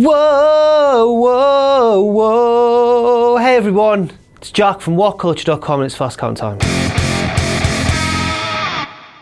Whoa, whoa, whoa. Hey everyone, it's Jack from WhatCulture.com and it's Fast Count Time.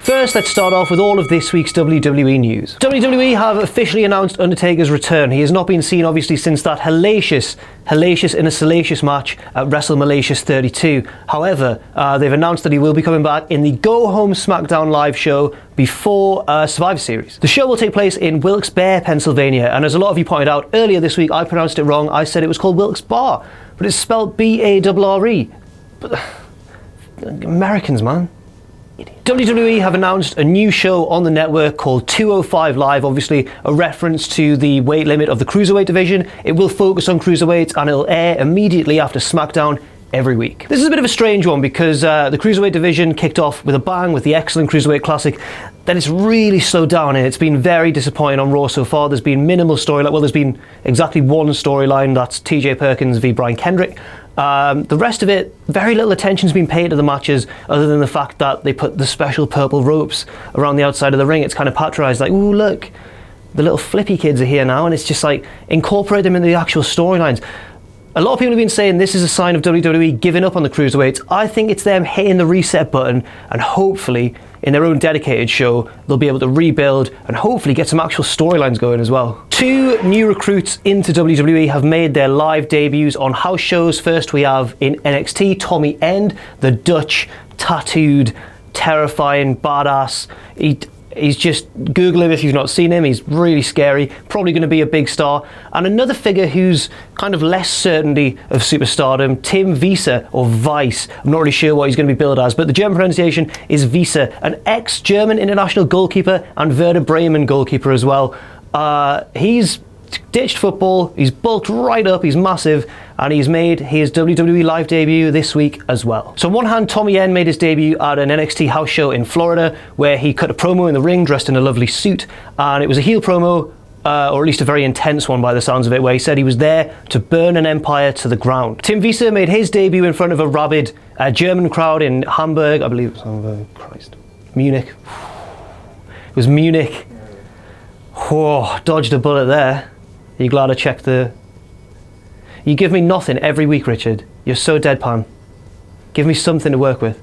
First, let's start off with all of this week's WWE news. WWE have officially announced Undertaker's return. He has not been seen, obviously, since that hellacious in a salacious match at WrestleMania 32. However, they've announced that he will be coming back in the Go Home SmackDown live show before Survivor Series. The show will take place in Wilkes-Barre, Pennsylvania, and as a lot of you pointed out earlier this week, I pronounced it wrong. I said it was called Wilkes-Barre, but it's spelled B-A-R-R-E. But Americans, man. WWE have announced a new show on the network called 205 Live, obviously a reference to the weight limit of the Cruiserweight division. It will focus on Cruiserweights and it'll air immediately after SmackDown every week. This is a bit of a strange one because the Cruiserweight division kicked off with a bang with the excellent Cruiserweight Classic. Then it's really slowed down and it's been very disappointing on Raw so far. There's been minimal storyline. Well, there's been exactly one storyline, that's TJ Perkins v Brian Kendrick. The rest of it, very little attention's been paid to the matches other than the fact that they put the special purple ropes around the outside of the ring. It's kind of patronised, like, ooh, look, the little flippy kids are here now, and it's just like, incorporate them into the actual storylines. A lot of people have been saying this is a sign of WWE giving up on the Cruiserweights. I think it's them hitting the reset button and hopefully in their own dedicated show they'll be able to rebuild and hopefully get some actual storylines going as well. Two new recruits into WWE have made their live debuts on house shows. First we have in NXT Tommy End, the Dutch tattooed terrifying badass. He's just, Google him if you've not seen him, he's really scary, probably going to be a big star. And another figure who's kind of less certainty of superstardom, Tim Wiese, or Weiss. I'm not really sure what he's going to be billed as, but the German pronunciation is Wiese, an ex-German international goalkeeper and Werder Bremen goalkeeper as well. He's ditched football, he's bulked right up, he's massive, and he's made his WWE live debut this week as well. So on one hand, Tommy End made his debut at an NXT house show in Florida where he cut a promo in the ring dressed in a lovely suit, and it was a heel promo, or at least a very intense one by the sounds of it, where he said he was there to burn an empire to the ground. Tim Wiese made his debut in front of a rabid German crowd in Hamburg, I believe it was Hamburg, Munich. It was Munich. Whoa, dodged a bullet there. Are you glad I checked the... You give me nothing every week, Richard. You're so deadpan. Give me something to work with.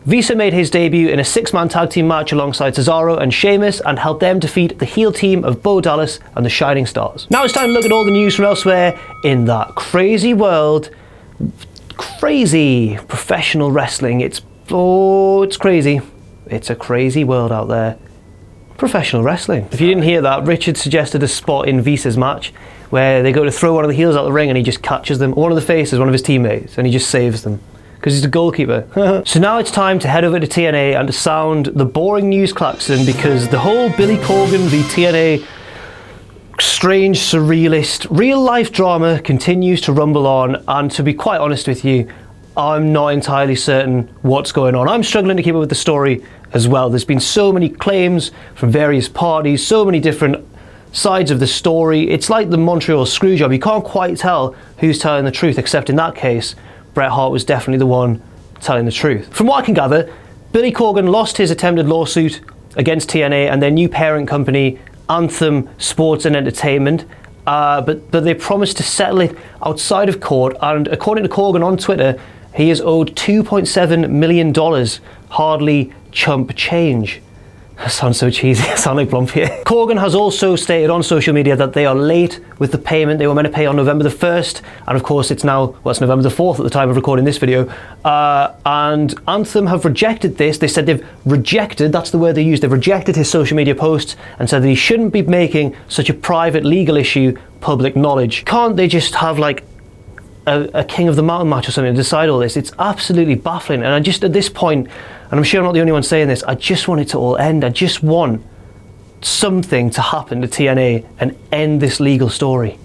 Wiese made his debut in a 6-man tag team match alongside Cesaro and Sheamus and helped them defeat the heel team of Bo Dallas and the Shining Stars. Now it's time to look at all the news from elsewhere in that crazy world. Crazy professional wrestling. It's crazy. It's a crazy world out there. Professional wrestling. If you didn't hear that, Richard suggested a spot in Wiese's match where they go to throw one of the heels out the ring and he just catches them, or one of the faces, one of his teammates, and he just saves them because he's a goalkeeper. So now it's time to head over to TNA and to sound the boring news klaxon because the whole Billy Corgan v TNA strange, surrealist, real life drama continues to rumble on, and to be quite honest with you, I'm not entirely certain what's going on. I'm struggling to keep up with the story as well. There's been so many claims from various parties, so many different sides of the story. It's like the Montreal screw job. You can't quite tell who's telling the truth, except in that case, Bret Hart was definitely the one telling the truth. From what I can gather, Billy Corgan lost his attempted lawsuit against TNA and their new parent company, Anthem Sports and Entertainment, but they promised to settle it outside of court, and according to Corgan on Twitter, he is owed $2.7 million, hardly chump change. That sounds so cheesy, I sound like Blump here. Corgan has also stated on social media that they are late with the payment. They were meant to pay on November the 1st, and of course it's now, well, it's November the 4th at the time of recording this video, and Anthem have rejected this. They said they've rejected, that's the word they used, they've rejected his social media posts and said that he shouldn't be making such a private legal issue public knowledge. Can't they just have like a King of the Mountain match or something to decide all this? It's absolutely baffling, and I just, at this point, and I'm sure I'm not the only one saying this, I just want it to all end. I just want something to happen to TNA and end this legal story.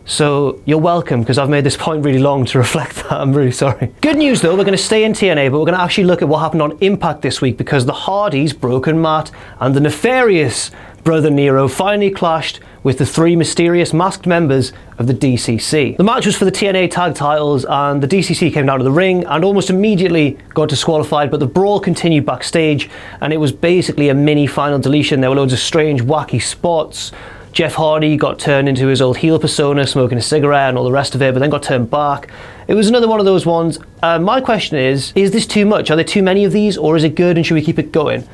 So you're welcome, because I've made this point really long to reflect that. I'm really sorry. Good news though, we're going to stay in TNA, but we're going to actually look at what happened on Impact this week, because the Hardys, Broken Matt, and the nefarious Brother Nero finally clashed with the 3 mysterious masked members of the DCC. The match was for the TNA tag titles, and the DCC came down to the ring and almost immediately got disqualified, but the brawl continued backstage, and it was basically a mini final deletion. There were loads of strange, wacky spots, Jeff Hardy got turned into his old heel persona, smoking a cigarette and all the rest of it, but then got turned back. It was another one of those ones. My question is this too much? Are there too many of these, or is it good and should we keep it going?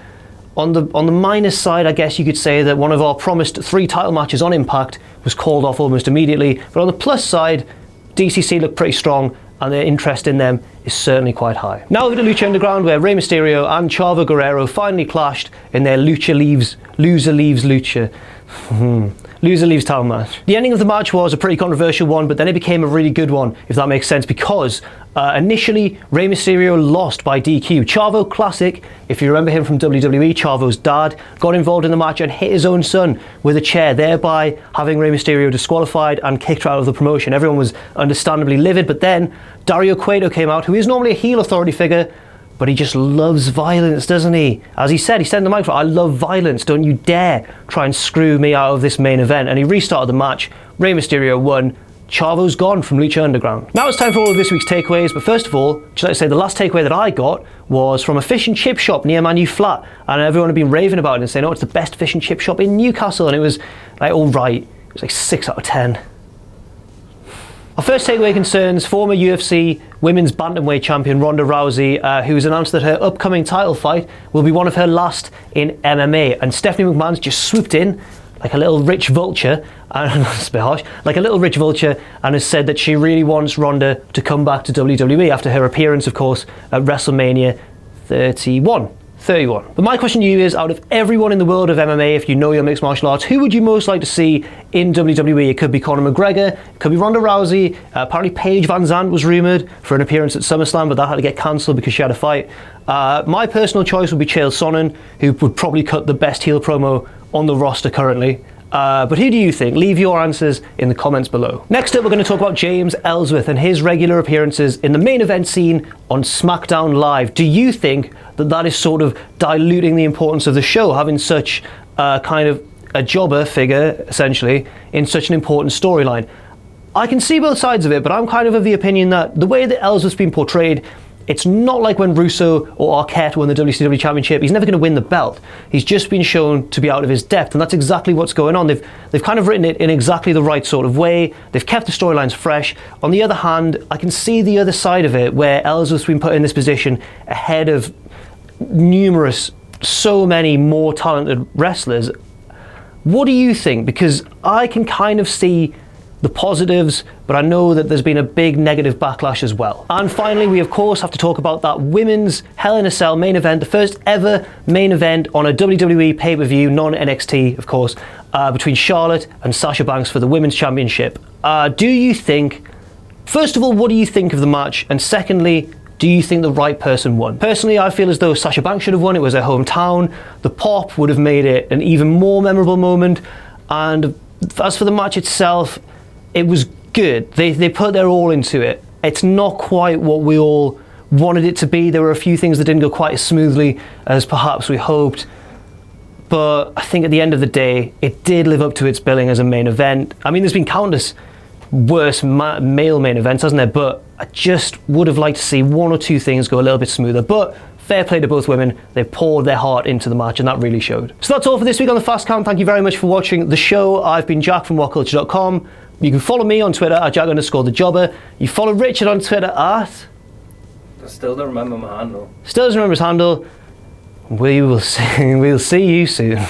On the minus side, I guess you could say that one of our promised 3 title matches on Impact was called off almost immediately, but on the plus side, DCC looked pretty strong, and their interest in them is certainly quite high. Now over to Lucha Underground, where Rey Mysterio and Chavo Guerrero finally clashed in their loser leaves lucha. Loser leaves town match. The ending of the match was a pretty controversial one, but then it became a really good one, if that makes sense, because initially Rey Mysterio lost by DQ. Chavo, classic, if you remember him from WWE, Chavo's dad, got involved in the match and hit his own son with a chair, thereby having Rey Mysterio disqualified and kicked out of the promotion. Everyone was understandably livid, but then Dario Cueto came out, who is normally a heel authority figure, but he just loves violence, doesn't he? As he said in the microphone, I love violence, don't you dare try and screw me out of this main event. And he restarted the match, Rey Mysterio won, Chavo's gone from Lucha Underground. Now it's time for all of this week's takeaways, but first of all, just like to say the last takeaway that I got was from a fish and chip shop near my new flat, and everyone had been raving about it and saying, oh, it's the best fish and chip shop in Newcastle, and it was like, all right, it was like 6 out of 10. Our first takeaway concerns former UFC Women's Bantamweight champion Ronda Rousey, who's announced that her upcoming title fight will be one of her last in MMA. And Stephanie McMahon's just swooped in like a little rich vulture, and that's a bit harsh, like a little rich vulture, and has said that she really wants Ronda to come back to WWE after her appearance, of course, at WrestleMania 31. But my question to you is, out of everyone in the world of MMA, if you know your mixed martial arts, who would you most like to see in WWE? It could be Conor McGregor, it could be Ronda Rousey, apparently Paige Van Zandt was rumoured for an appearance at SummerSlam, but that had to get cancelled because she had a fight. My personal choice would be Chael Sonnen, who would probably cut the best heel promo on the roster currently. But who do you think? Leave your answers in the comments below. Next up, we're going to talk about James Ellsworth and his regular appearances in the main event scene on SmackDown Live. Do you think that is sort of diluting the importance of the show, having such kind of a jobber figure, essentially, in such an important storyline? I can see both sides of it, but I'm kind of the opinion that the way that Ellsworth's been portrayed, it's not like when Russo or Arquette won the WCW Championship. He's never going to win the belt. He's just been shown to be out of his depth, and that's exactly what's going on. They've kind of written it in exactly the right sort of way. They've kept the storylines fresh. On the other hand, I can see the other side of it, where Ellsworth's been put in this position ahead of so many more talented wrestlers. What do you think? Because I can kind of see the positives, but I know that there's been a big negative backlash as well. And finally, we of course have to talk about that women's Hell in a Cell main event, the first ever main event on a WWE pay-per-view, non-NXT of course, between Charlotte and Sasha Banks for the Women's Championship. Do you think, first of all, what do you think of the match? And secondly, do you think the right person won? Personally, I feel as though Sasha Banks should have won. It was her hometown. The pop would have made it an even more memorable moment. And as for the match itself, it was good. They put their all into it. It's not quite what we all wanted it to be. There were a few things that didn't go quite as smoothly as perhaps we hoped. But I think at the end of the day, it did live up to its billing as a main event. I mean, there's been countless worse male main events, hasn't there? But I just would have liked to see 1 or 2 things go a little bit smoother. But fair play to both women. They poured their heart into the match, and that really showed. So that's all for this week on the Fast Count. Thank you very much for watching the show. I've been Jack from WhatCulture.com. You can follow me on Twitter at Jack_the_jobber. You follow Richard on Twitter at... I still don't remember my handle. Still doesn't remember his handle. We'll see you soon.